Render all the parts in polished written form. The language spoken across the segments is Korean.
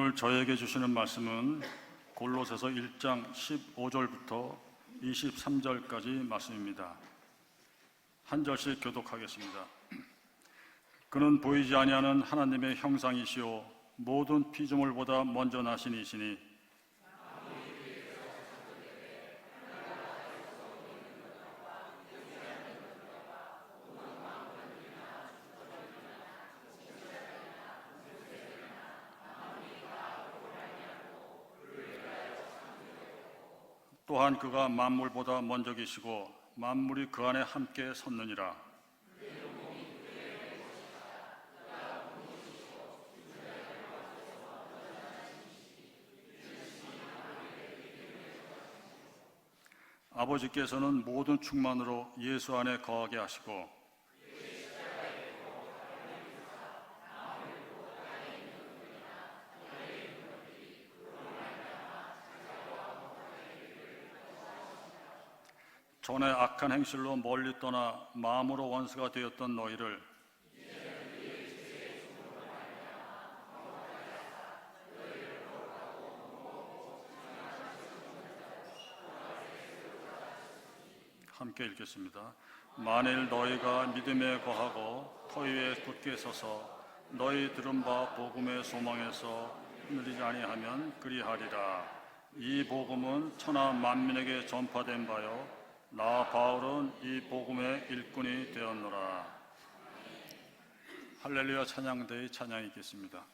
오늘 저에게 주시는 말씀은 골로새서 1장 15절부터 23절까지 말씀입니다. 한 절씩 교독하겠습니다. 그는 보이지 아니하는 하나님의 형상이시오 모든 피조물보다 먼저 나신 이시니 또한 그가 만물보다 먼저 계시고 만물이 그 안에 함께 섰느니라. 아버지께서는 모든 충만으로 예수 안에 거하게 하시고 전에 악한 행실로 멀리 떠나 마음으로 원수가 되었던 너희를 함께 읽겠습니다. 만일 너희가 믿음에 거하고 터 위에 굳게 서서 너희 들은 바 복음의 소망에서 흔들리지 아니하면 그리하리라. 이 복음은 천하 만민에게 전파된 바요 나 바울은 이 복음의 일꾼이 되었노라. 할렐루야 찬양대의 찬양이 있겠습니다.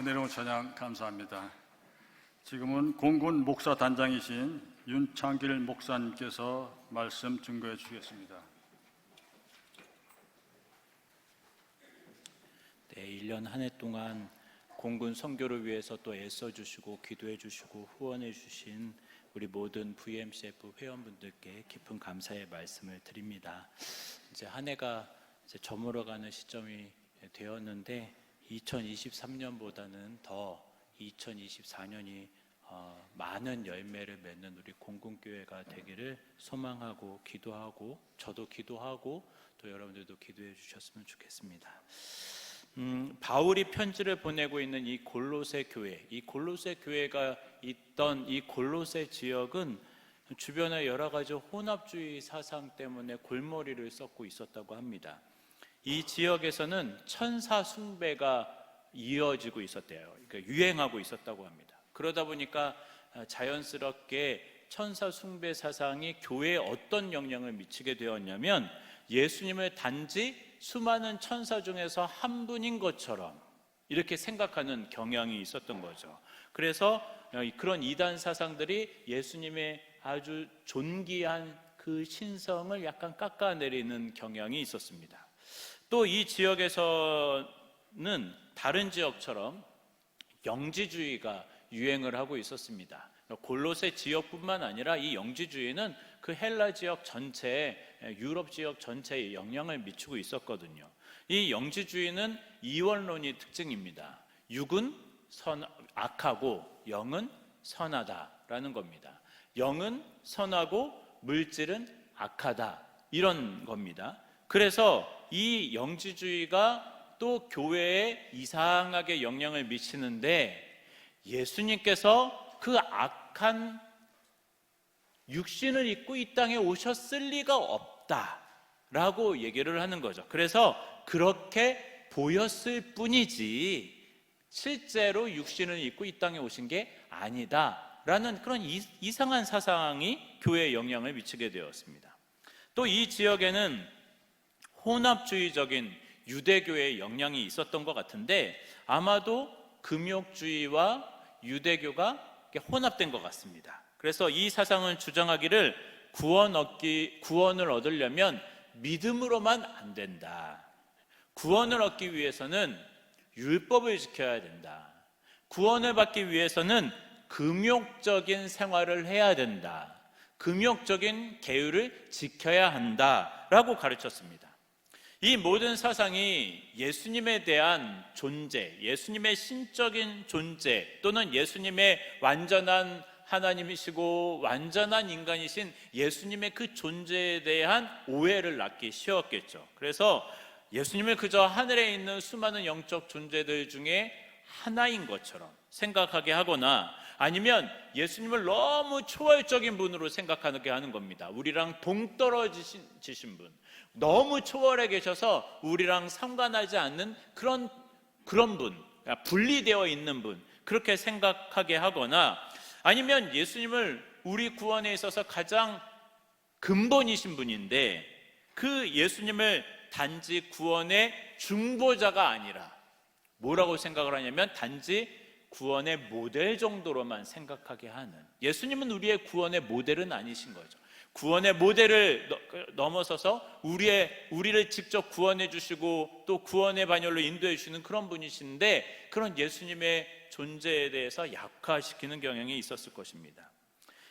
은혜로운 찬양 감사합니다. 지금은 공군 목사단장이신 윤창길 목사님께서 말씀 증거해 주시겠습니다. 네, 1년 한 해 동안 공군 선교를 위해서 또 애써주시고 기도해주시고 후원해주신 우리 모든 VMCF 회원분들께 깊은 감사의 말씀을 드립니다. 이제 한 해가 이제 저물어가는 시점이 되었는데 2023년보다는 더 2024년이 많은 열매를 맺는 우리 공군교회가 되기를 소망하고 기도하고 저도 기도하고 또 여러분들도 기도해 주셨으면 좋겠습니다. 바울이 편지를 보내고 있는 이 골로새 교회, 이 골로새 교회가 있던 이 골로새 지역은 주변에 여러 가지 혼합주의 사상 때문에 골머리를 썩고 있었다고 합니다. 이 지역에서는 천사 숭배가 이어지고 있었대요. 그러니까 유행하고 있었다고 합니다. 그러다 보니까 자연스럽게 천사 숭배 사상이 교회에 어떤 영향을 미치게 되었냐면 예수님을 단지 수많은 천사 중에서 한 분인 것처럼 이렇게 생각하는 경향이 있었던 거죠. 그래서 그런 이단 사상들이 예수님의 아주 존귀한 그 신성을 약간 깎아내리는 경향이 있었습니다. 또 이 지역에서는 다른 지역처럼 영지주의가 유행을 하고 있었습니다. 골로새 지역뿐만 아니라 이 영지주의는 그 헬라 지역 전체에, 유럽 지역 전체에 영향을 미치고 있었거든요. 이 영지주의는 이원론이 특징입니다. 육은 악하고 영은 선하다라는 겁니다. 영은 선하고 물질은 악하다, 이런 겁니다. 그래서 이 영지주의가 또 교회에 이상하게 영향을 미치는데 예수님께서 그 악한 육신을 입고 이 땅에 오셨을 리가 없다라고 얘기를 하는 거죠. 그래서 그렇게 보였을 뿐이지 실제로 육신을 입고 이 땅에 오신 게 아니다라는 그런 이상한 사상이 교회에 영향을 미치게 되었습니다. 또 이 지역에는 혼합주의적인 유대교의 영향이 있었던 것 같은데 아마도 금욕주의와 유대교가 혼합된 것 같습니다. 그래서 이 사상은 주장하기를 구원을 얻으려면 믿음으로만 안 된다. 구원을 얻기 위해서는 율법을 지켜야 된다. 구원을 받기 위해서는 금욕적인 생활을 해야 된다. 금욕적인 계율을 지켜야 한다라고 가르쳤습니다. 이 모든 사상이 예수님에 대한 존재, 예수님의 신적인 존재 또는 예수님의 완전한 하나님이시고 완전한 인간이신 예수님의 그 존재에 대한 오해를 낳기 쉬웠겠죠. 그래서 예수님을 그저 하늘에 있는 수많은 영적 존재들 중에 하나인 것처럼 생각하게 하거나 아니면 예수님을 너무 초월적인 분으로 생각하게 하는 겁니다. 우리랑 동떨어지신 분, 너무 초월해 계셔서 우리랑 상관하지 않는 그런 분, 분리되어 있는 분, 그렇게 생각하게 하거나 아니면 예수님을 우리 구원에 있어서 가장 근본이신 분인데 그 예수님을 단지 구원의 중보자가 아니라 뭐라고 생각을 하냐면 단지 구원의 모델 정도로만 생각하게 하는, 예수님은 우리의 구원의 모델은 아니신 거죠. 구원의 모델을 넘어서서 우리를 직접 구원해 주시고 또 구원의 반열로 인도해 주시는 그런 분이신데 그런 예수님의 존재에 대해서 약화시키는 경향이 있었을 것입니다.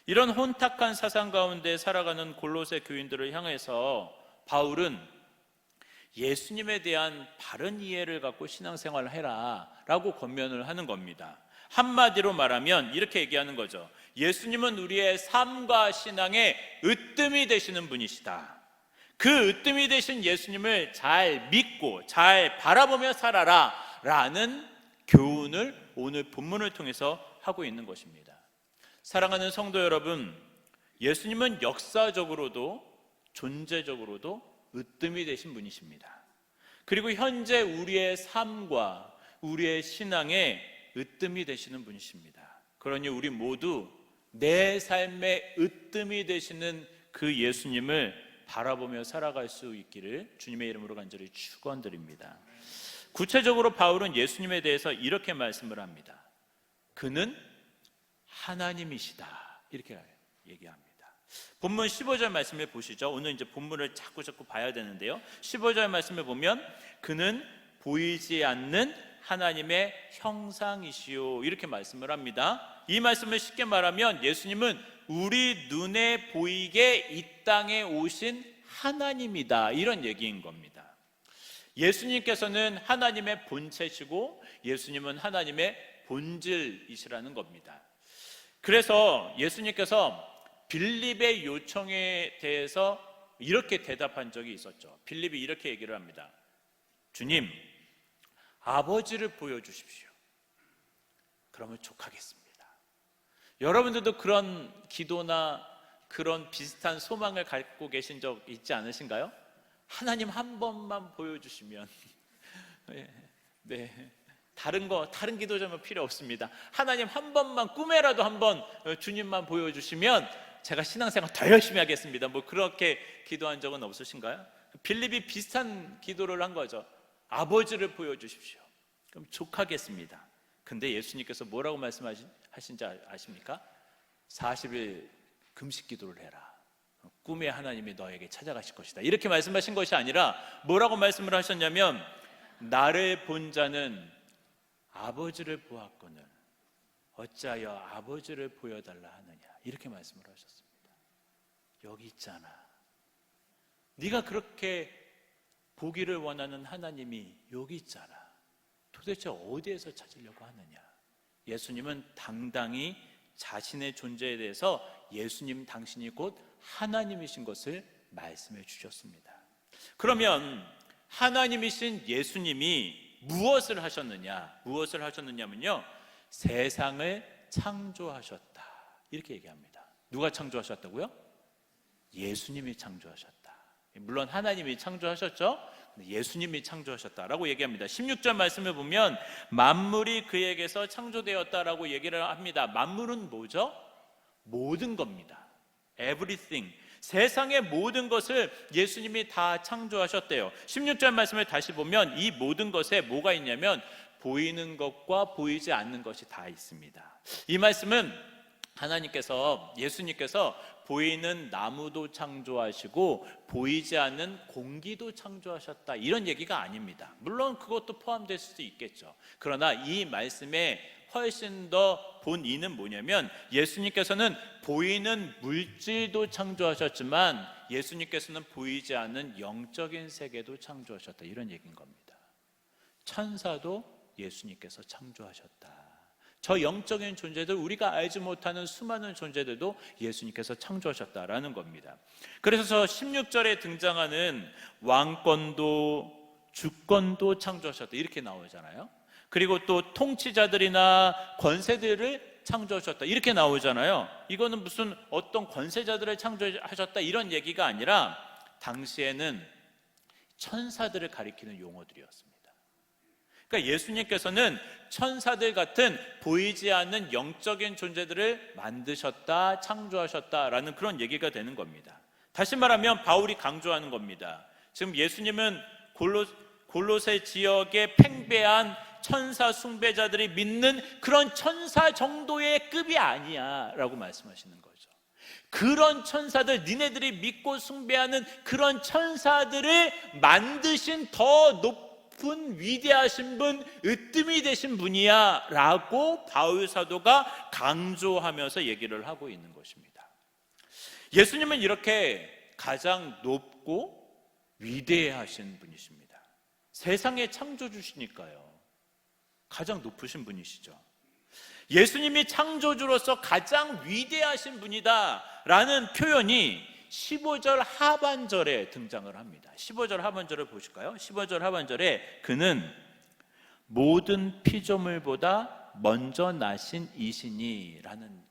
이런 혼탁한 사상 가운데 살아가는 골로새 교인들을 향해서 바울은 예수님에 대한 바른 이해를 갖고 신앙생활을 해라 라고 권면을 하는 겁니다. 한마디로 말하면 이렇게 얘기하는 거죠. 예수님은 우리의 삶과 신앙의 으뜸이 되시는 분이시다. 그 으뜸이 되신 예수님을 잘 믿고 잘 바라보며 살아라 라는 교훈을 오늘 본문을 통해서 하고 있는 것입니다. 사랑하는 성도 여러분, 예수님은 역사적으로도 존재적으로도 으뜸이 되신 분이십니다. 그리고 현재 우리의 삶과 우리의 신앙의 으뜸이 되시는 분이십니다. 그러니 우리 모두 내 삶의 으뜸이 되시는 그 예수님을 바라보며 살아갈 수 있기를 주님의 이름으로 간절히 축원드립니다. 구체적으로 바울은 예수님에 대해서 이렇게 말씀을 합니다. 그는 하나님이시다, 이렇게 얘기합니다. 본문 15절 말씀을 보시죠. 오늘 이제 본문을 자꾸 봐야 되는데요, 15절 말씀을 보면 그는 보이지 않는 하나님의 형상이시오, 이렇게 말씀을 합니다. 이 말씀을 쉽게 말하면 예수님은 우리 눈에 보이게 이 땅에 오신 하나님이다, 이런 얘기인 겁니다. 예수님께서는 하나님의 본체시고 예수님은 하나님의 본질이시라는 겁니다. 그래서 예수님께서 빌립의 요청에 대해서 이렇게 대답한 적이 있었죠. 빌립이 이렇게 얘기를 합니다. 주님, 아버지를 보여주십시오. 그러면 족하겠습니다. 여러분들도 그런 기도나 그런 비슷한 소망을 갖고 계신 적 있지 않으신가요? 하나님 한 번만 보여주시면 네, 다른 기도 좀 필요 없습니다. 하나님 한 번만, 꿈에라도 한번 주님만 보여주시면 제가 신앙생활 더 열심히 하겠습니다. 뭐 그렇게 기도한 적은 없으신가요? 빌립이 비슷한 기도를 한 거죠. 아버지를 보여주십시오. 그럼 족하겠습니다. 근데 예수님께서 뭐라고 말씀하신지 아십니까? 40일 금식 기도를 해라. 꿈에 하나님이 너에게 찾아가실 것이다, 이렇게 말씀하신 것이 아니라 뭐라고 말씀을 하셨냐면 나를 본 자는 아버지를 보았거늘 어찌하여 아버지를 보여달라 하느냐, 이렇게 말씀을 하셨습니다. 여기 있잖아. 네가 그렇게 보기를 원하는 하나님이 여기 있잖아. 도대체 어디에서 찾으려고 하느냐. 예수님은 당당히 자신의 존재에 대해서 예수님 당신이 곧 하나님이신 것을 말씀해 주셨습니다. 그러면 하나님이신 예수님이 무엇을 하셨느냐면요, 세상을 창조하셨다, 이렇게 얘기합니다. 누가 창조하셨다고요? 예수님이 창조하셨다. 물론 하나님이 창조하셨죠. 예수님이 창조하셨다라고 얘기합니다. 16절 말씀을 보면 만물이 그에게서 창조되었다라고 얘기를 합니다. 만물은 뭐죠? 모든 겁니다. Everything. 세상의 모든 것을 예수님이 다 창조하셨대요. 16절 말씀을 다시 보면 이 모든 것에 뭐가 있냐면 보이는 것과 보이지 않는 것이 다 있습니다. 이 말씀은 예수님께서 보이는 나무도 창조하시고 보이지 않는 공기도 창조하셨다, 이런 얘기가 아닙니다. 물론 그것도 포함될 수도 있겠죠. 그러나 이 말씀에 훨씬 더 본의는 뭐냐면 예수님께서는 보이는 물질도 창조하셨지만 예수님께서는 보이지 않는 영적인 세계도 창조하셨다, 이런 얘기인 겁니다. 천사도 예수님께서 창조하셨다. 저 영적인 존재들, 우리가 알지 못하는 수많은 존재들도 예수님께서 창조하셨다라는 겁니다. 그래서 저 16절에 등장하는 왕권도 주권도 창조하셨다, 이렇게 나오잖아요. 그리고 또 통치자들이나 권세들을 창조하셨다, 이렇게 나오잖아요. 이거는 무슨 어떤 권세자들을 창조하셨다 이런 얘기가 아니라 당시에는 천사들을 가리키는 용어들이었습니다. 그러니까 예수님께서는 천사들 같은 보이지 않는 영적인 존재들을 만드셨다, 창조하셨다라는 그런 얘기가 되는 겁니다. 다시 말하면 바울이 강조하는 겁니다. 지금 예수님은 골로새 지역의 팽배한 천사 숭배자들이 믿는 그런 천사 정도의 급이 아니야 라고 말씀하시는 거죠. 그런 천사들, 니네들이 믿고 숭배하는 그런 천사들을 만드신 더 높은 위대하신 분, 으뜸이 되신 분이야 라고 바울 사도가 강조하면서 얘기를 하고 있는 것입니다. 예수님은 이렇게 가장 높고 위대하신 분이십니다. 세상의 창조주시니까요, 가장 높으신 분이시죠. 예수님이 창조주로서 가장 위대하신 분이다 라는 표현이 15절 하반절에 등장을 합니다. 15절 하반절을 보실까요? 15절 하반절에 그는 모든 피조물보다 먼저 나신 이시니 라는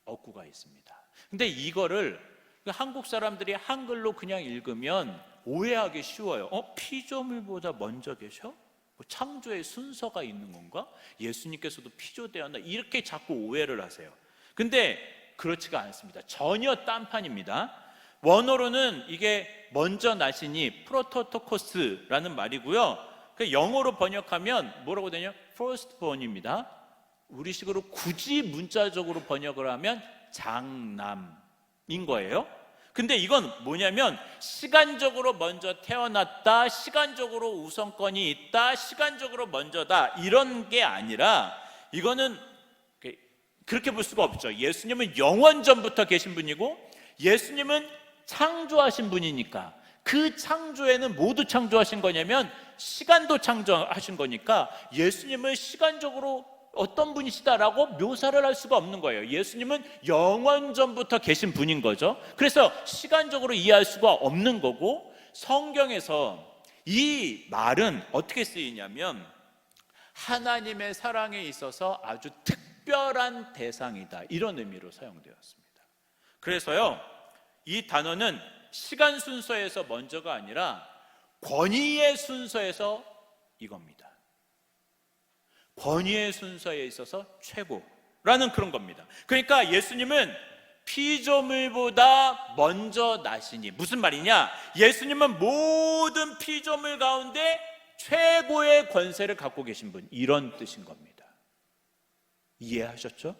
어구가 있습니다. 근데 이거를 한국 사람들이 한글로 그냥 읽으면 오해하기 쉬워요. 피조물보다 먼저 계셔? 창조의 순서가 있는 건가? 예수님께서도 피조되었나? 이렇게 자꾸 오해를 하세요. 근데 그렇지가 않습니다. 전혀 딴판입니다. 원어로는 이게 먼저 나시니 프로토토코스라는 말이고요, 영어로 번역하면 뭐라고 되냐? firstborn입니다. 우리식으로 굳이 문자적으로 번역을 하면 장남인 거예요. 근데 이건 뭐냐면 시간적으로 먼저 태어났다, 시간적으로 우선권이 있다, 시간적으로 먼저다, 이런 게 아니라 이거는 그렇게 볼 수가 없죠. 예수님은 영원 전부터 계신 분이고 예수님은 창조하신 분이니까, 그 창조에는 모두 창조하신 거냐면 시간도 창조하신 거니까 예수님을 시간적으로 어떤 분이시다라고 묘사를 할 수가 없는 거예요. 예수님은 영원 전부터 계신 분인 거죠. 그래서 시간적으로 이해할 수가 없는 거고, 성경에서 이 말은 어떻게 쓰이냐면 하나님의 사랑에 있어서 아주 특별한 대상이다, 이런 의미로 사용되었습니다. 그래서요, 이 단어는 시간 순서에서 먼저가 아니라 권위의 순서에서 이겁니다. 권위의 순서에 있어서 최고라는 그런 겁니다. 그러니까 예수님은 피조물보다 먼저 나시니, 무슨 말이냐? 예수님은 모든 피조물 가운데 최고의 권세를 갖고 계신 분, 이런 뜻인 겁니다. 이해하셨죠?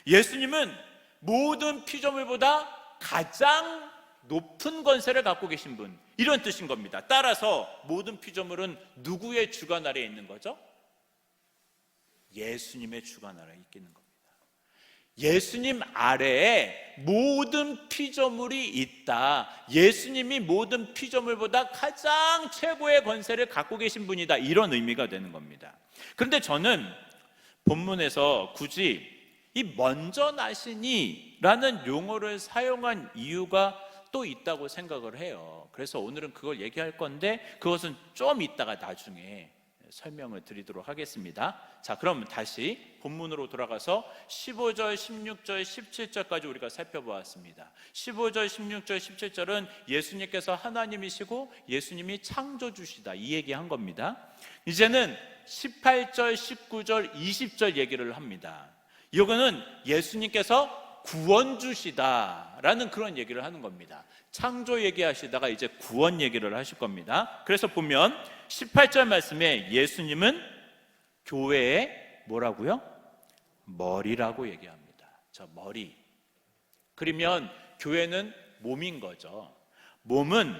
예수님은 모든 피조물보다 가장 높은 권세를 갖고 계신 분, 이런 뜻인 겁니다. 따라서 모든 피조물은 누구의 주관 아래에 있는 거죠? 예수님의 주관 아래에 있는 겁니다. 예수님 아래에 모든 피조물이 있다. 예수님이 모든 피조물보다 가장 최고의 권세를 갖고 계신 분이다, 이런 의미가 되는 겁니다. 그런데 저는 본문에서 굳이 이 먼저 나시니 라는 용어를 사용한 이유가 또 있다고 생각을 해요. 그래서 오늘은 그걸 얘기할 건데 그것은 좀 이따가 나중에 설명을 드리도록 하겠습니다. 자, 그럼 다시 본문으로 돌아가서 15절, 16절, 17절까지 우리가 살펴보았습니다. 15절, 16절, 17절은 예수님께서 하나님이시고 예수님이 창조주시다, 이 얘기한 겁니다. 이제는 18절, 19절, 20절 얘기를 합니다. 이거는 예수님께서 구원주시다라는 그런 얘기를 하는 겁니다. 창조 얘기하시다가 이제 구원 얘기를 하실 겁니다. 그래서 보면 18절 말씀에 예수님은 교회의 뭐라고요? 머리라고 얘기합니다. 저 머리. 그러면 교회는 몸인 거죠. 몸은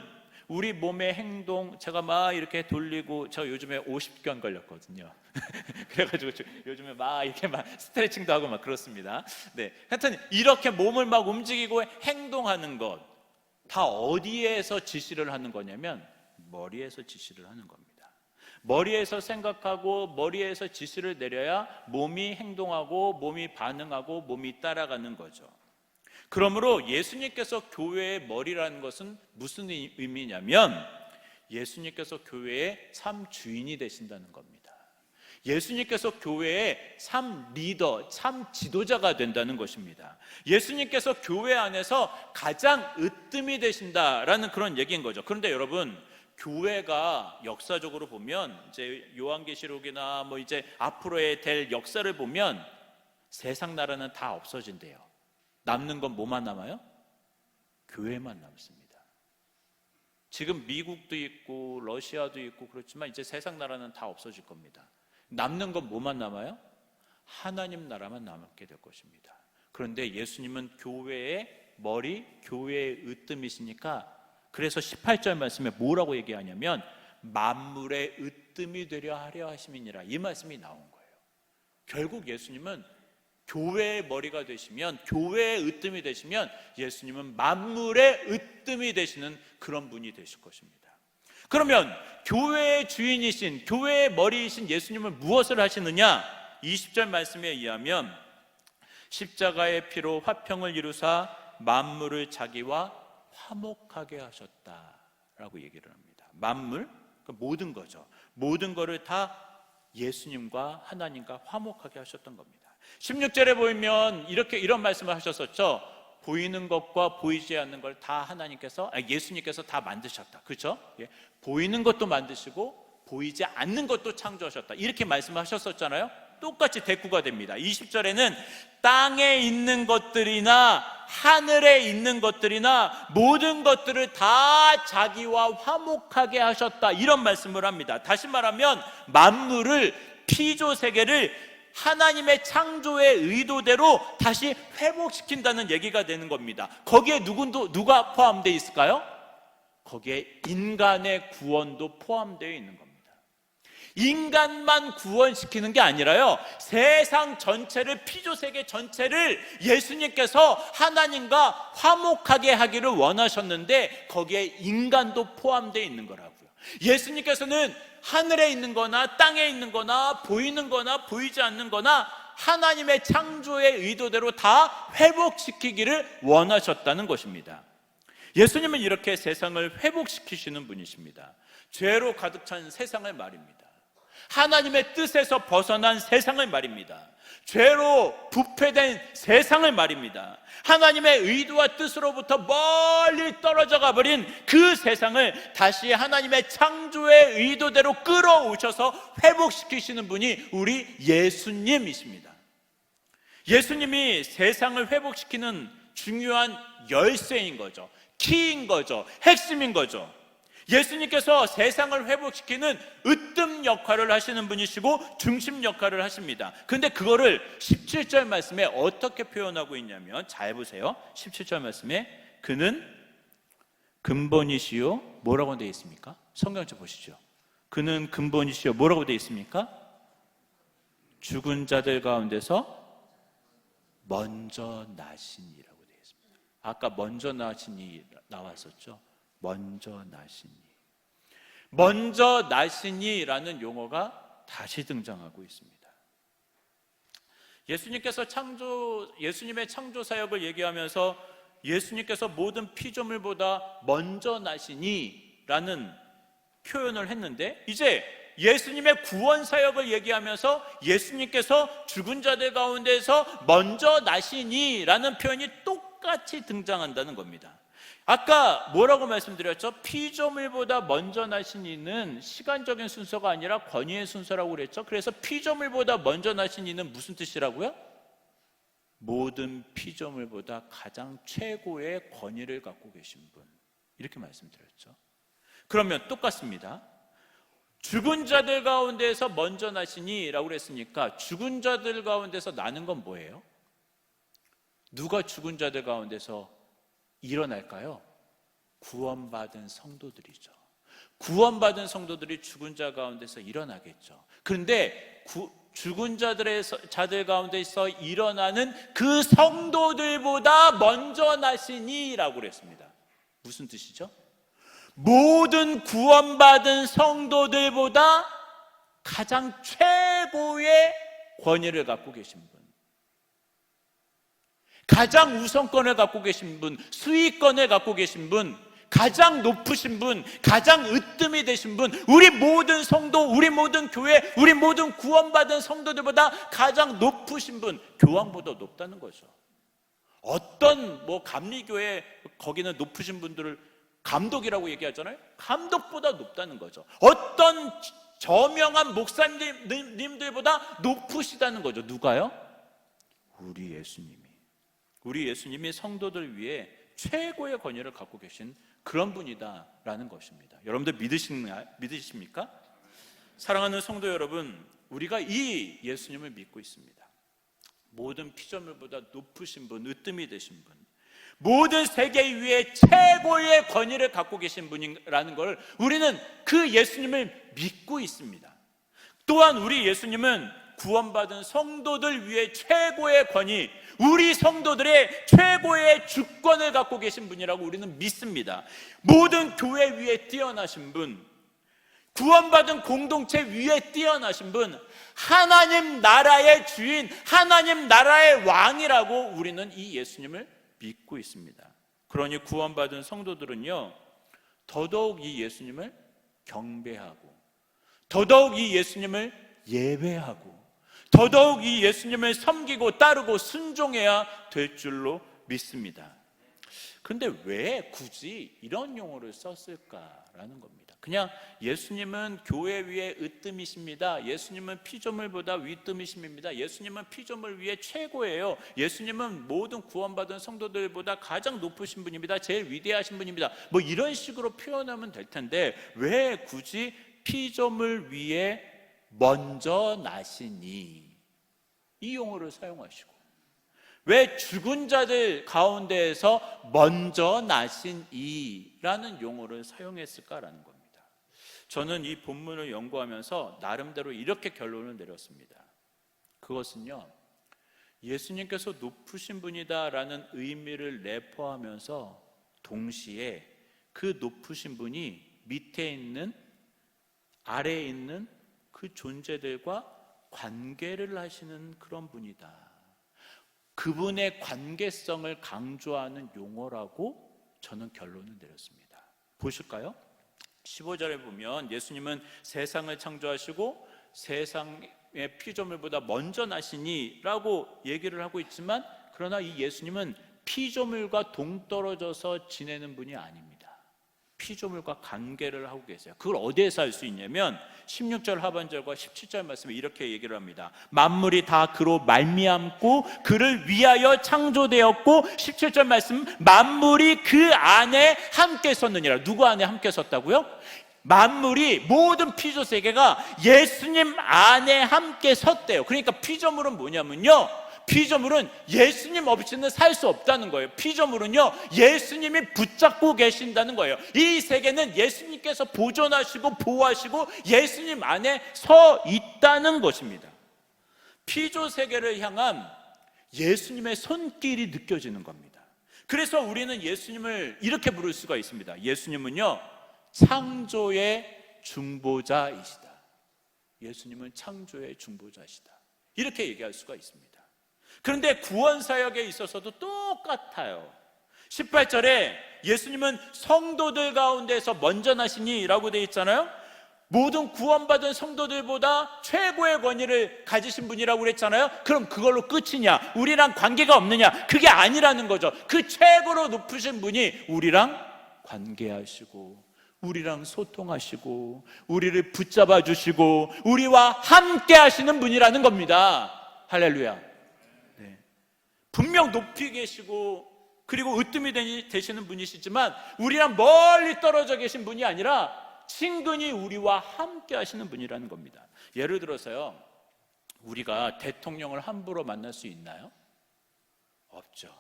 우리 몸의 행동, 제가 막 이렇게 돌리고, 저 요즘에 50견 걸렸거든요. 그래가지고 요즘에 막 이렇게 막 스트레칭도 하고 막 그렇습니다. 네, 하여튼 이렇게 몸을 막 움직이고 행동하는 것, 다 어디에서 지시를 하는 거냐면 머리에서 지시를 하는 겁니다. 머리에서 생각하고 머리에서 지시를 내려야 몸이 행동하고 몸이 반응하고 몸이 따라가는 거죠. 그러므로 예수님께서 교회의 머리라는 것은 무슨 의미냐면 예수님께서 교회의 참 주인이 되신다는 겁니다. 예수님께서 교회의 참 리더, 참 지도자가 된다는 것입니다. 예수님께서 교회 안에서 가장 으뜸이 되신다라는 그런 얘기인 거죠. 그런데 여러분, 교회가 역사적으로 보면 이제 요한계시록이나 뭐 이제 앞으로의 될 역사를 보면 세상 나라는 다 없어진대요. 남는 건 뭐만 남아요? 교회만 남습니다. 지금 미국도 있고 러시아도 있고 그렇지만 이제 세상 나라는 다 없어질 겁니다. 남는 건 뭐만 남아요? 하나님 나라만 남게 될 것입니다. 그런데 예수님은 교회의 머리, 교회의 으뜸이시니까, 그래서 18절 말씀에 뭐라고 얘기하냐면 만물의 으뜸이 되려 하려 하심이니라, 이 말씀이 나온 거예요. 결국 예수님은 교회의 머리가 되시면, 교회의 으뜸이 되시면 예수님은 만물의 으뜸이 되시는 그런 분이 되실 것입니다. 그러면 교회의 주인이신, 교회의 머리이신 예수님은 무엇을 하시느냐? 20절 말씀에 의하면 십자가의 피로 화평을 이루사 만물을 자기와 화목하게 하셨다라고 얘기를 합니다. 만물, 모든 거죠. 모든 거를 다 예수님과 하나님과 화목하게 하셨던 겁니다. 16절에 보면 이런 말씀을 하셨었죠. 보이는 것과 보이지 않는 걸 다 하나님께서, 예수님께서 다 만드셨다. 그렇죠? 예. 보이는 것도 만드시고 보이지 않는 것도 창조하셨다, 이렇게 말씀하셨었잖아요. 똑같이 대꾸가 됩니다. 20절에는 땅에 있는 것들이나 하늘에 있는 것들이나 모든 것들을 다 자기와 화목하게 하셨다, 이런 말씀을 합니다. 다시 말하면 만물을, 피조세계를 하나님의 창조의 의도대로 다시 회복시킨다는 얘기가 되는 겁니다. 거기에 누가 포함되어 있을까요? 거기에 인간의 구원도 포함되어 있는 겁니다. 인간만 구원시키는 게 아니라요, 세상 전체를, 피조세계 전체를 예수님께서 하나님과 화목하게 하기를 원하셨는데 거기에 인간도 포함되어 있는 거라고요. 예수님께서는 하늘에 있는 거나 땅에 있는 거나 보이는 거나 보이지 않는 거나 하나님의 창조의 의도대로 다 회복시키기를 원하셨다는 것입니다. 예수님은 이렇게 세상을 회복시키시는 분이십니다. 죄로 가득 찬 세상을 말입니다. 하나님의 뜻에서 벗어난 세상을 말입니다. 죄로 부패된 세상을 말입니다. 하나님의 의도와 뜻으로부터 멀리 떨어져 가버린 그 세상을 다시 하나님의 창조의 의도대로 끌어오셔서 회복시키시는 분이 우리 예수님이십니다. 예수님이 세상을 회복시키는 중요한 열쇠인 거죠. 키인 거죠. 핵심인 거죠. 예수님께서 세상을 회복시키는 으뜸 역할을 하시는 분이시고 중심 역할을 하십니다. 근데 그거를 17절 말씀에 어떻게 표현하고 있냐면, 잘 보세요. 17절 말씀에 그는 근본이시요, 뭐라고 되어 있습니까? 성경 좀 보시죠. 그는 근본이시요, 뭐라고 되어 있습니까? 죽은 자들 가운데서 먼저 나시니라고 되어 있습니다. 아까 먼저 나시니 나왔었죠. 먼저 나시니. 먼저 나시니라는 용어가 다시 등장하고 있습니다. 예수님의 창조 사역을 얘기하면서 예수님께서 모든 피조물보다 먼저 나시니라는 표현을 했는데, 이제 예수님의 구원 사역을 얘기하면서 예수님께서 죽은 자들 가운데서 먼저 나시니라는 표현이 똑같이 등장한다는 겁니다. 아까 뭐라고 말씀드렸죠? 피조물보다 먼저 나신 이는 시간적인 순서가 아니라 권위의 순서라고 그랬죠. 그래서 피조물보다 먼저 나신 이는 무슨 뜻이라고요? 모든 피조물보다 가장 최고의 권위를 갖고 계신 분, 이렇게 말씀드렸죠. 그러면 똑같습니다. 죽은 자들 가운데서 먼저 나시니 라고 그랬으니까 죽은 자들 가운데서 나는 건 뭐예요? 누가 죽은 자들 가운데서 일어날까요? 구원받은 성도들이죠. 구원받은 성도들이 죽은 자 가운데서 일어나겠죠. 그런데 죽은 자들 가운데서 일어나는 그 성도들보다 먼저 나시니라고 그랬습니다. 무슨 뜻이죠? 모든 구원받은 성도들보다 가장 최고의 권위를 갖고 계신 분, 가장 우선권을 갖고 계신 분, 수위권을 갖고 계신 분, 가장 높으신 분, 가장 으뜸이 되신 분, 우리 모든 성도, 우리 모든 교회, 우리 모든 구원받은 성도들보다 가장 높으신 분, 교황보다 높다는 거죠. 어떤 감리교회 거기는 높으신 분들을 감독이라고 얘기하잖아요. 감독보다 높다는 거죠. 어떤 저명한 목사님들보다 높으시다는 거죠. 누가요? 우리 예수님이 성도들 위해 최고의 권위를 갖고 계신 그런 분이다라는 것입니다. 여러분들 믿으십니까? 사랑하는 성도 여러분, 우리가 이 예수님을 믿고 있습니다. 모든 피조물보다 높으신 분, 으뜸이 되신 분, 모든 세계 위에 최고의 권위를 갖고 계신 분이라는 걸 우리는 그 예수님을 믿고 있습니다. 또한 우리 예수님은 구원받은 성도들 위해 최고의 권위, 우리 성도들의 최고의 주권을 갖고 계신 분이라고 우리는 믿습니다. 모든 교회 위에 뛰어나신 분, 구원받은 공동체 위에 뛰어나신 분, 하나님 나라의 주인, 하나님 나라의 왕이라고 우리는 이 예수님을 믿고 있습니다. 그러니 구원받은 성도들은요, 더더욱 이 예수님을 경배하고, 더더욱 이 예수님을 예배하고, 더더욱 이 예수님을 섬기고 따르고 순종해야 될 줄로 믿습니다. 그런데 왜 굳이 이런 용어를 썼을까라는 겁니다. 그냥 예수님은 교회 위에 으뜸이십니다. 예수님은 피조물보다 윗뜸이십니다. 예수님은 피조물 위에 최고예요. 예수님은 모든 구원받은 성도들보다 가장 높으신 분입니다. 제일 위대하신 분입니다. 뭐 이런 식으로 표현하면 될 텐데 왜 굳이 피조물 위에 먼저 나시니 이 용어를 사용하시고 왜 죽은 자들 가운데에서 먼저 나신 이라는 용어를 사용했을까라는 겁니다. 저는 이 본문을 연구하면서 나름대로 이렇게 결론을 내렸습니다. 그것은요, 예수님께서 높으신 분이다라는 의미를 내포하면서 동시에 그 높으신 분이 밑에 있는 아래에 있는 그 존재들과 관계를 하시는 그런 분이다. 그분의 관계성을 강조하는 용어라고 저는 결론을 내렸습니다. 보실까요? 15절에 보면 예수님은 세상을 창조하시고 세상의 피조물보다 먼저 나시니 라고 얘기를 하고 있지만 그러나 이 예수님은 피조물과 동떨어져서 지내는 분이 아닙니다. 피조물과 관계를 하고 계세요. 그걸 어디에서 알 수 있냐면 16절 하반절과 17절 말씀에 이렇게 얘기를 합니다. 만물이 다 그로 말미암고 그를 위하여 창조되었고 17절 말씀 만물이 그 안에 함께 섰느니라. 누구 안에 함께 섰다고요? 만물이 모든 피조 세계가 예수님 안에 함께 섰대요. 그러니까 피조물은 뭐냐면요, 피조물은 예수님 없이는 살 수 없다는 거예요. 피조물은요, 예수님이 붙잡고 계신다는 거예요. 이 세계는 예수님께서 보존하시고 보호하시고 예수님 안에 서 있다는 것입니다. 피조 세계를 향한 예수님의 손길이 느껴지는 겁니다. 그래서 우리는 예수님을 이렇게 부를 수가 있습니다. 예수님은요, 창조의 중보자이시다. 예수님은 창조의 중보자시다. 이렇게 얘기할 수가 있습니다. 그런데 구원 사역에 있어서도 똑같아요. 18절에 예수님은 성도들 가운데서 먼저 나시니 라고 되어 있잖아요. 모든 구원받은 성도들보다 최고의 권위를 가지신 분이라고 그랬잖아요. 그럼 그걸로 끝이냐? 우리랑 관계가 없느냐? 그게 아니라는 거죠. 그 최고로 높으신 분이 우리랑 관계하시고 우리랑 소통하시고 우리를 붙잡아 주시고 우리와 함께 하시는 분이라는 겁니다. 할렐루야. 분명 높이 계시고 그리고 으뜸이 되시는 분이시지만 우리랑 멀리 떨어져 계신 분이 아니라 친근히 우리와 함께 하시는 분이라는 겁니다. 예를 들어서요, 우리가 대통령을 함부로 만날 수 있나요? 없죠.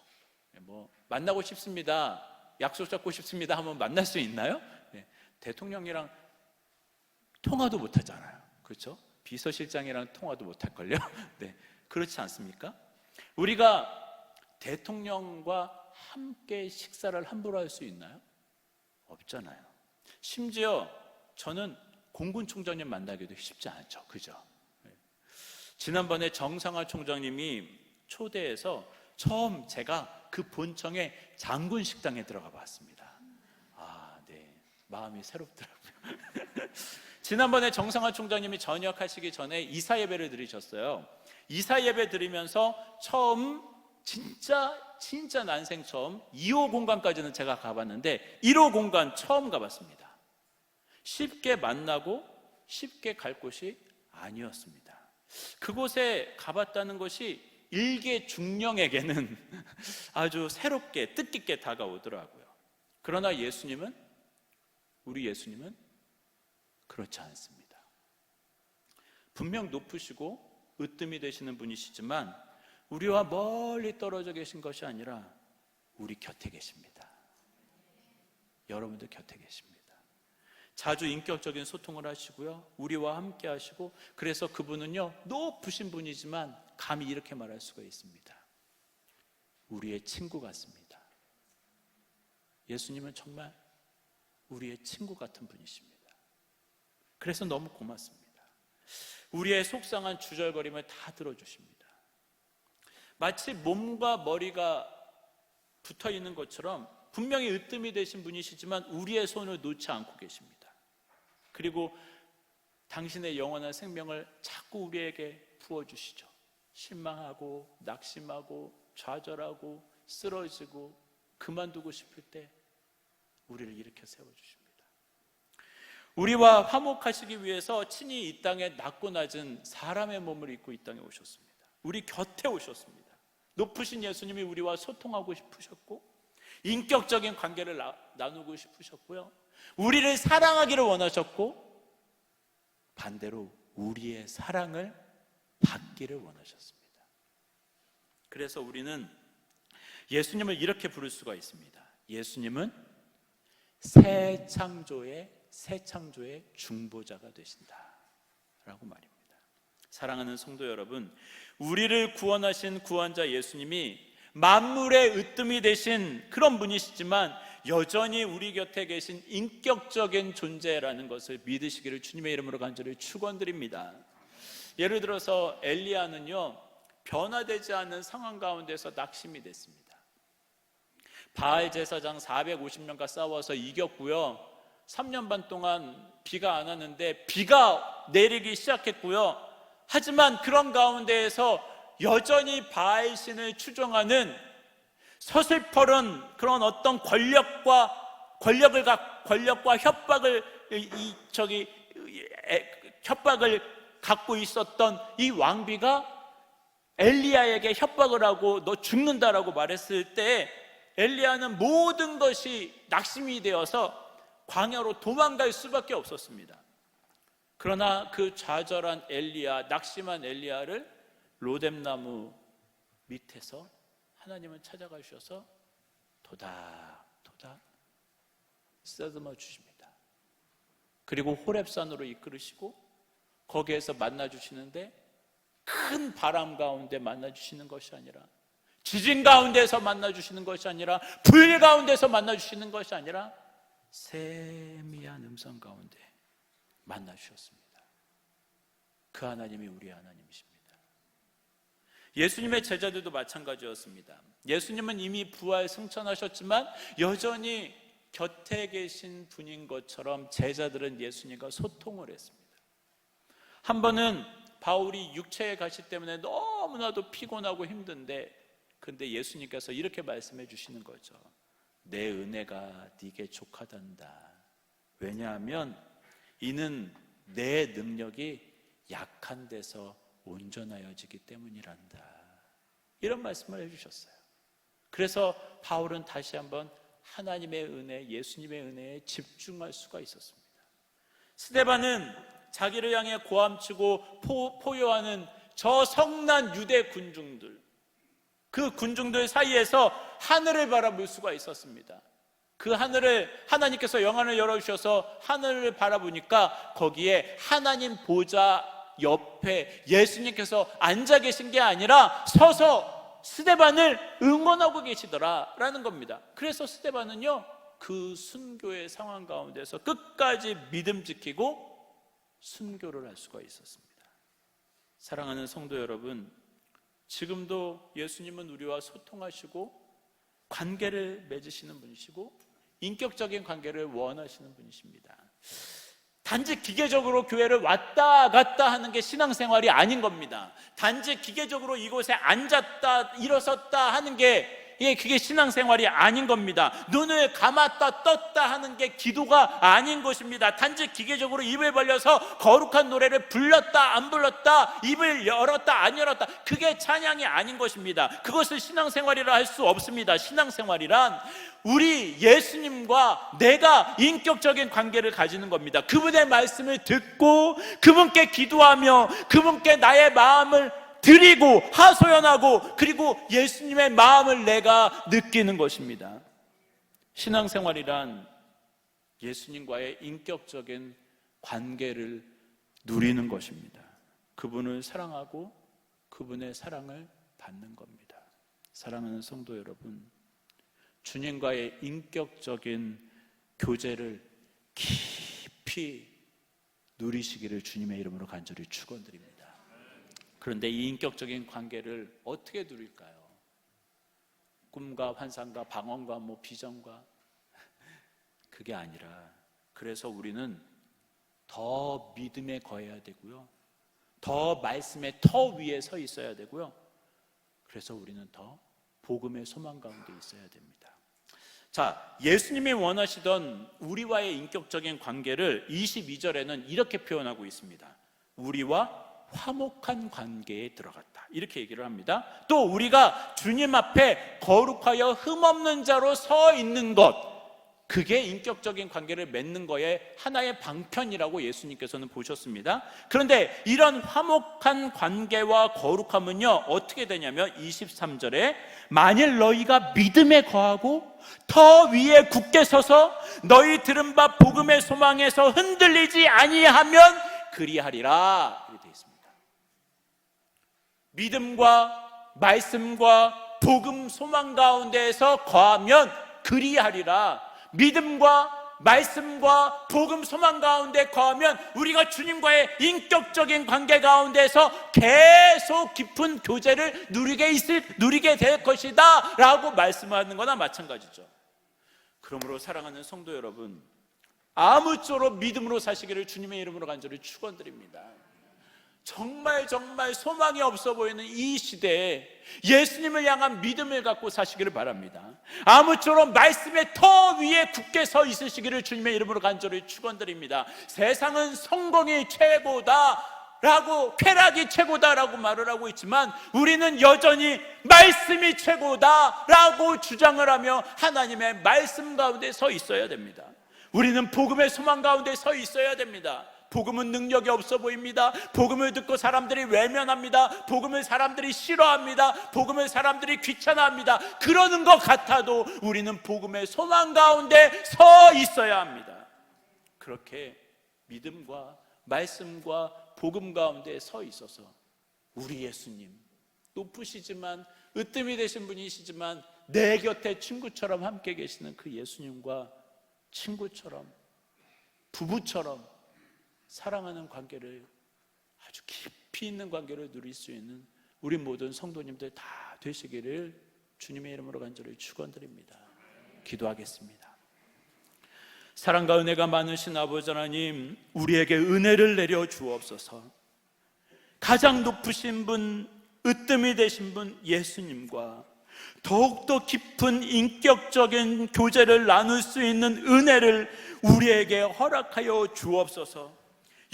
뭐 만나고 싶습니다, 약속 잡고 싶습니다 하면 만날 수 있나요? 대통령이랑 통화도 못 하잖아요. 그렇죠? 비서실장이랑 통화도 못 할걸요? 네, 그렇지 않습니까? 우리가 대통령과 함께 식사를 함부로 할 수 있나요? 없잖아요. 심지어 저는 공군총장님 만나기도 쉽지 않죠. 그죠? 지난번에 정상화 총장님이 초대해서 처음 제가 그 본청의 장군 식당에 들어가 봤습니다. 아, 네. 마음이 새롭더라고요. 지난번에 정상화 총장님이 전역하시기 전에 이사 예배를 드리셨어요. 이사 예배 드리면서 처음 진짜 난생 처음 2호 공간까지는 제가 가봤는데 1호 공간 처음 가봤습니다. 쉽게 만나고 쉽게 갈 곳이 아니었습니다. 그곳에 가봤다는 것이 일개 중령에게는 아주 새롭게 뜻깊게 다가오더라고요. 그러나 우리 예수님은 그렇지 않습니다. 분명 높으시고 으뜸이 되시는 분이시지만 우리와 멀리 떨어져 계신 것이 아니라 우리 곁에 계십니다. 여러분들 곁에 계십니다. 자주 인격적인 소통을 하시고요, 우리와 함께 하시고, 그래서 그분은요, 높으신 분이지만 감히 이렇게 말할 수가 있습니다. 우리의 친구 같습니다. 예수님은 정말 우리의 친구 같은 분이십니다. 그래서 너무 고맙습니다. 우리의 속상한 주절거림을 다 들어주십니다. 마치 몸과 머리가 붙어 있는 것처럼 분명히 으뜸이 되신 분이시지만 우리의 손을 놓지 않고 계십니다. 그리고 당신의 영원한 생명을 자꾸 우리에게 부어주시죠. 실망하고 낙심하고 좌절하고 쓰러지고 그만두고 싶을 때 우리를 일으켜 세워주십니다. 우리와 화목하시기 위해서 친히 이 땅에 낮고 낮은 사람의 몸을 입고 이 땅에 오셨습니다. 우리 곁에 오셨습니다. 높으신 예수님이 우리와 소통하고 싶으셨고 인격적인 관계를 나누고 싶으셨고요, 우리를 사랑하기를 원하셨고 반대로 우리의 사랑을 받기를 원하셨습니다. 그래서 우리는 예수님을 이렇게 부를 수가 있습니다. 예수님은 새 창조의 중보자가 되신다라고 말입니다. 사랑하는 성도 여러분, 우리를 구원하신 구원자 예수님이 만물의 으뜸이 되신 그런 분이시지만 여전히 우리 곁에 계신 인격적인 존재라는 것을 믿으시기를 주님의 이름으로 간절히 축원드립니다. 예를 들어서 엘리야는요, 변화되지 않는 상황 가운데서 낙심이 됐습니다. 바알 제사장 450명과 싸워서 이겼고요, 3년 반 동안 비가 안 왔는데 비가 내리기 시작했고요, 하지만 그런 가운데에서 여전히 바알 신을 추종하는 서슬퍼런 그런 어떤 권력과 협박을 갖고 있었던 이 왕비가 엘리야에게 협박을 하고 너 죽는다라고 말했을 때 엘리야는 모든 것이 낙심이 되어서 광야로 도망갈 수밖에 없었습니다. 그러나 그 좌절한 엘리야, 낙심한 엘리야를 로뎀나무 밑에서 하나님은 찾아가 주셔서 토닥토닥 쓰다듬어 주십니다. 그리고 호렙산으로 이끌으시고 거기에서 만나 주시는데 큰 바람 가운데 만나 주시는 것이 아니라, 지진 가운데서 만나 주시는 것이 아니라, 불 가운데서 만나 주시는 것이 아니라 세미한 음성 가운데 만나 주셨습니다. 그 하나님이 우리 하나님이십니다. 예수님의 제자들도 마찬가지였습니다. 예수님은 이미 부활 승천하셨지만 여전히 곁에 계신 분인 것처럼 제자들은 예수님과 소통을 했습니다. 한 번은 바울이 육체의 가시 때문에 너무나도 피곤하고 힘든데, 근데 예수님께서 이렇게 말씀해 주시는 거죠. 내 은혜가 네게 족하단다. 왜냐하면 이는 내 능력이 약한 데서 온전하여지기 때문이란다. 이런 말씀을 해주셨어요. 그래서 바울은 다시 한번 하나님의 은혜, 예수님의 은혜에 집중할 수가 있었습니다. 스데반은 자기를 향해 고함치고 포효하는 저 성난 유대 군중들, 그 군중들 사이에서 하늘을 바라볼 수가 있었습니다. 그 하늘을 하나님께서 영안을 열어주셔서 하늘을 바라보니까 거기에 하나님 보좌 옆에 예수님께서 앉아 계신 게 아니라 서서 스데반을 응원하고 계시더라라는 겁니다. 그래서 스데반은요, 그 순교의 상황 가운데서 끝까지 믿음 지키고 순교를 할 수가 있었습니다. 사랑하는 성도 여러분, 지금도 예수님은 우리와 소통하시고 관계를 맺으시는 분이시고 인격적인 관계를 원하시는 분이십니다. 단지 기계적으로 교회를 왔다 갔다 하는 게 신앙생활이 아닌 겁니다. 단지 기계적으로 이곳에 앉았다 일어섰다 하는 게 그게 신앙생활이 아닌 겁니다. 눈을 감았다 떴다 하는 게 기도가 아닌 것입니다. 단지 기계적으로 입을 벌려서 거룩한 노래를 불렀다 안 불렀다, 입을 열었다 안 열었다, 그게 찬양이 아닌 것입니다. 그것을 신앙생활이라 할 수 없습니다. 신앙생활이란 우리 예수님과 내가 인격적인 관계를 가지는 겁니다. 그분의 말씀을 듣고 그분께 기도하며 그분께 나의 마음을 드리고 하소연하고, 그리고 예수님의 마음을 내가 느끼는 것입니다. 신앙생활이란 예수님과의 인격적인 관계를 누리는 것입니다. 그분을 사랑하고 그분의 사랑을 받는 겁니다. 사랑하는 성도 여러분, 주님과의 인격적인 교제를 깊이 누리시기를 주님의 이름으로 간절히 축원드립니다. 그런데 이 인격적인 관계를 어떻게 누릴까요? 꿈과 환상과 방언과 비전과, 그게 아니라, 그래서 우리는 더 믿음에 거해야 되고요, 더 말씀의 터 위에 서 있어야 되고요, 그래서 우리는 더 복음의 소망 가운데 있어야 됩니다. 자, 예수님이 원하시던 우리와의 인격적인 관계를 22절에는 이렇게 표현하고 있습니다. 우리와 화목한 관계에 들어갔다, 이렇게 얘기를 합니다. 또 우리가 주님 앞에 거룩하여 흠없는 자로 서 있는 것, 그게 인격적인 관계를 맺는 거에 하나의 방편이라고 예수님께서는 보셨습니다. 그런데 이런 화목한 관계와 거룩함은요, 어떻게 되냐면 23절에 만일 너희가 믿음에 거하고 더 위에 굳게 서서 너희 들은 바 복음의 소망에서 흔들리지 아니하면 그리하리라, 이렇게 되어 있습니다. 믿음과 말씀과 복음 소망 가운데에서 거하면 그리하리라. 믿음과 말씀과 복음 소망 가운데 거하면 우리가 주님과의 인격적인 관계 가운데서 계속 깊은 교제를 누리게 될 것이다 라고 말씀하는 거나 마찬가지죠. 그러므로 사랑하는 성도 여러분, 아무쪼록 믿음으로 사시기를 주님의 이름으로 간절히 축원드립니다. 정말 소망이 없어 보이는 이 시대에 예수님을 향한 믿음을 갖고 사시기를 바랍니다. 아무쪼록 말씀의 터 위에 굳게 서 있으시기를 주님의 이름으로 간절히 축원드립니다. 세상은 성공이 최고다라고, 쾌락이 최고다라고 말을 하고 있지만 우리는 여전히 말씀이 최고다라고 주장을 하며 하나님의 말씀 가운데 서 있어야 됩니다. 우리는 복음의 소망 가운데 서 있어야 됩니다. 복음은 능력이 없어 보입니다. 복음을 듣고 사람들이 외면합니다. 복음을 사람들이 싫어합니다. 복음을 사람들이 귀찮아합니다. 그러는 것 같아도 우리는 복음의 소망 가운데 서 있어야 합니다. 그렇게 믿음과 말씀과 복음 가운데 서 있어서 우리 예수님, 높으시지만 으뜸이 되신 분이시지만 내 곁에 친구처럼 함께 계시는 그 예수님과 친구처럼, 부부처럼 사랑하는 관계를, 아주 깊이 있는 관계를 누릴 수 있는 우리 모든 성도님들 다 되시기를 주님의 이름으로 간절히 축원드립니다. 기도하겠습니다. 사랑과 은혜가 많으신 아버지 하나님, 우리에게 은혜를 내려 주옵소서. 가장 높으신 분, 으뜸이 되신 분 예수님과 더욱더 깊은 인격적인 교제를 나눌 수 있는 은혜를 우리에게 허락하여 주옵소서.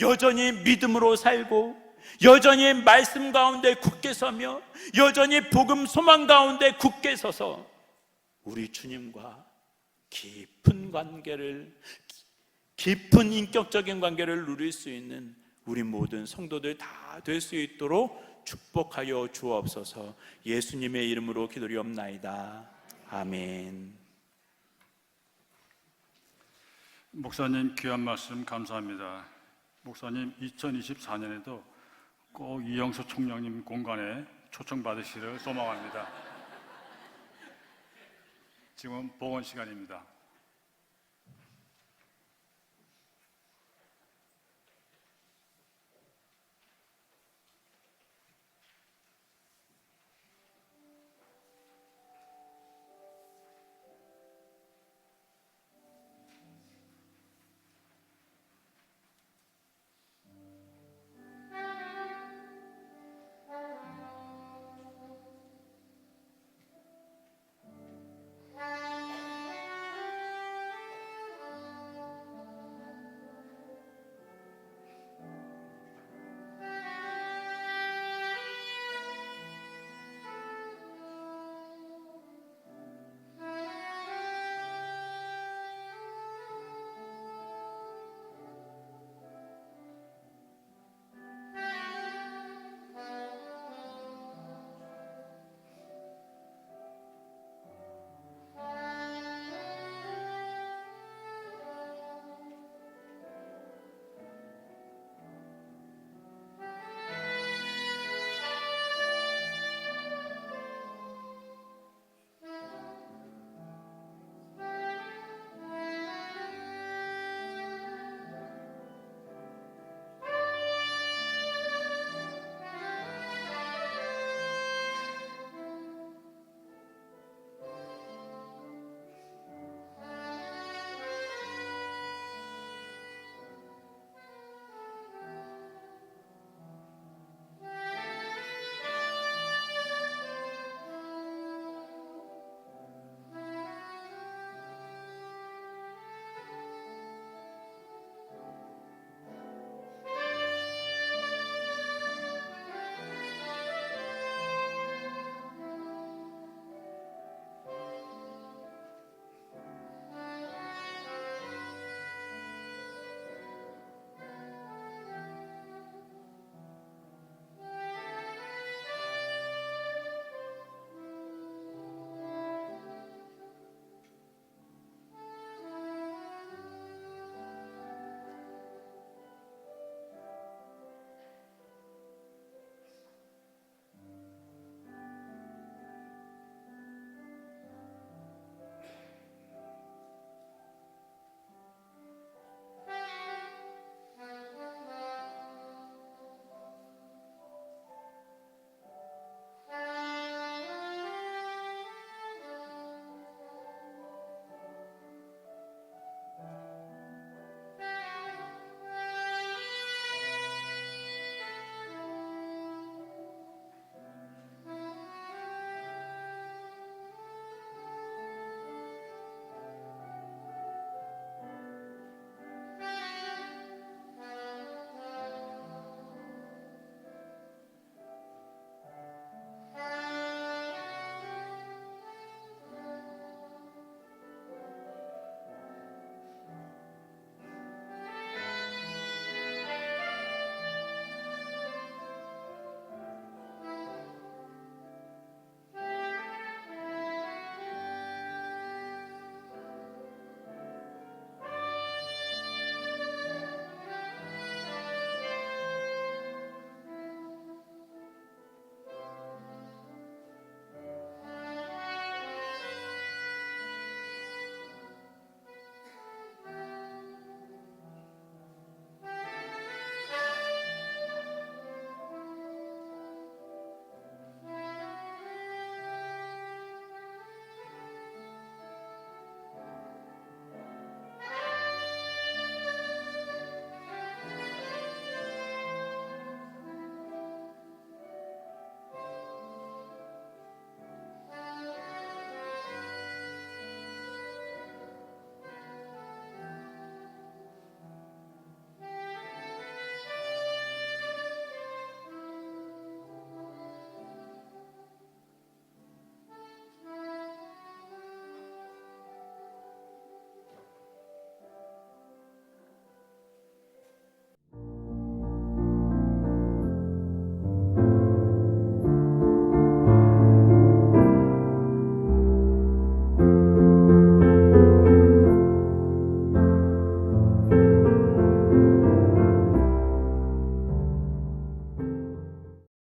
여전히 믿음으로 살고 여전히 말씀 가운데 굳게 서며 여전히 복음 소망 가운데 굳게 서서 우리 주님과 깊은 인격적인 관계를 누릴 수 있는 우리 모든 성도들 다 될 수 있도록 축복하여 주옵소서. 예수님의 이름으로 기도리옵나이다. 아멘. 목사님 귀한 말씀 감사합니다. 목사님 2024년에도 꼭 이영수 총장님 공간에 초청받으시기를 소망합니다. 지금 봉헌 시간입니다.